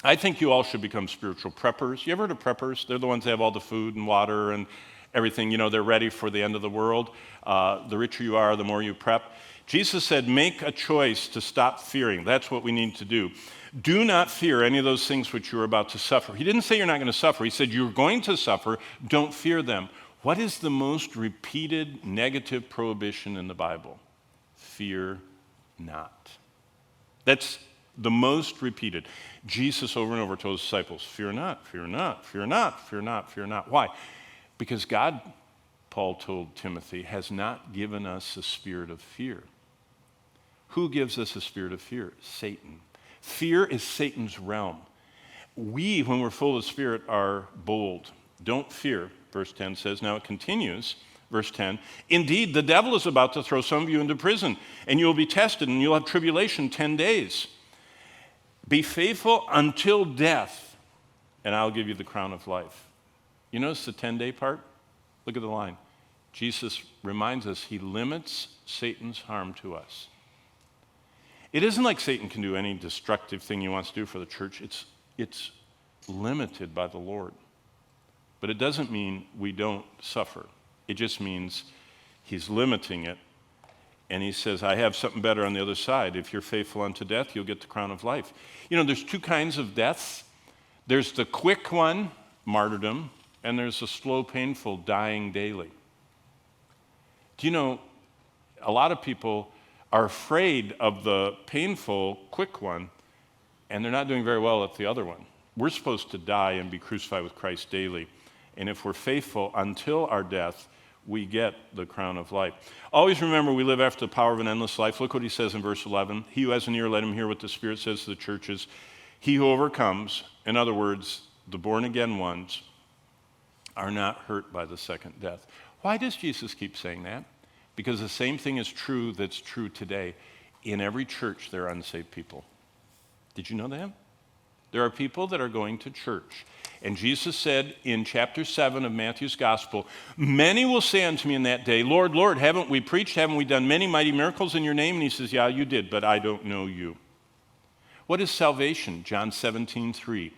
I think you all should become spiritual preppers. You ever heard of preppers? They're the ones that have all the food and water and everything. You know, they're ready for the end of the world. The richer you are, the more you prep. Jesus said, make a choice to stop fearing. That's what we need to do. Do not fear any of those things which you're about to suffer. He didn't say you're not going to suffer. He said you're going to suffer. Don't fear them. What is the most repeated negative prohibition in the Bible? Fear not. That's the most repeated. Jesus over and over told his disciples, fear not, fear not, fear not, fear not, fear not. Why? Because God, Paul told Timothy, has not given us a spirit of fear. Who gives us a spirit of fear? Satan. Fear is Satan's realm. We, when we're full of the Spirit, are bold. Don't fear, verse 10 says. Now it continues, verse 10. Indeed, the devil is about to throw some of you into prison, and you will be tested, and you'll have tribulation 10 days. Be faithful until death, and I'll give you the crown of life. You notice the 10-day part? Look at the line. Jesus reminds us he limits Satan's harm to us. It isn't like Satan can do any destructive thing he wants to do for the church. It's limited by the Lord. But it doesn't mean we don't suffer. It just means he's limiting it. And he says, I have something better on the other side. If you're faithful unto death, you'll get the crown of life. You know, there's two kinds of deaths. There's the quick one, martyrdom, and there's a slow, painful, dying daily. Do you know, a lot of people are afraid of the painful, quick one, and they're not doing very well at the other one. We're supposed to die and be crucified with Christ daily. And if we're faithful until our death, we get the crown of life. Always remember, we live after the power of an endless life. Look what he says in verse 11. He who has an ear, let him hear what the Spirit says to the churches. He who overcomes, in other words, the born-again ones, are not hurt by the second death. Why does Jesus keep saying that? Because the same thing is true that's true today. In every church, there are unsaved people. Did you know that? There are people that are going to church. And Jesus said in chapter 7 of Matthew's gospel, many will say unto me in that day, Lord, Lord, haven't we preached, haven't we done many mighty miracles in your name? And he says, yeah, you did, but I don't know you. What is salvation? John 17:3.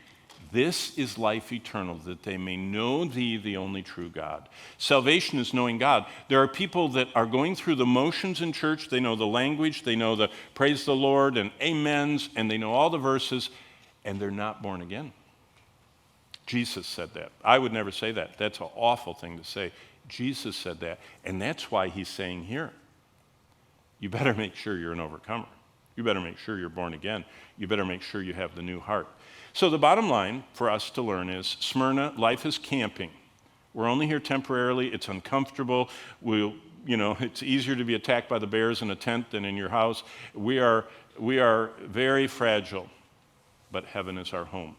This is life eternal, that they may know thee, the only true God. Salvation is knowing God. There are people that are going through the motions in church. They know the language, they know the praise the Lord and amens, and they know all the verses, and they're not born again. Jesus said that. I would never say that. That's an awful thing to say. Jesus said that, and that's why he's saying here, you better make sure you're an overcomer. You better make sure you're born again. You better make sure you have the new heart. So the bottom line for us to learn is, Smyrna, life is camping. We're only here temporarily. It's uncomfortable. It's easier to be attacked by the bears in a tent than in your house. We are very fragile, but heaven is our home.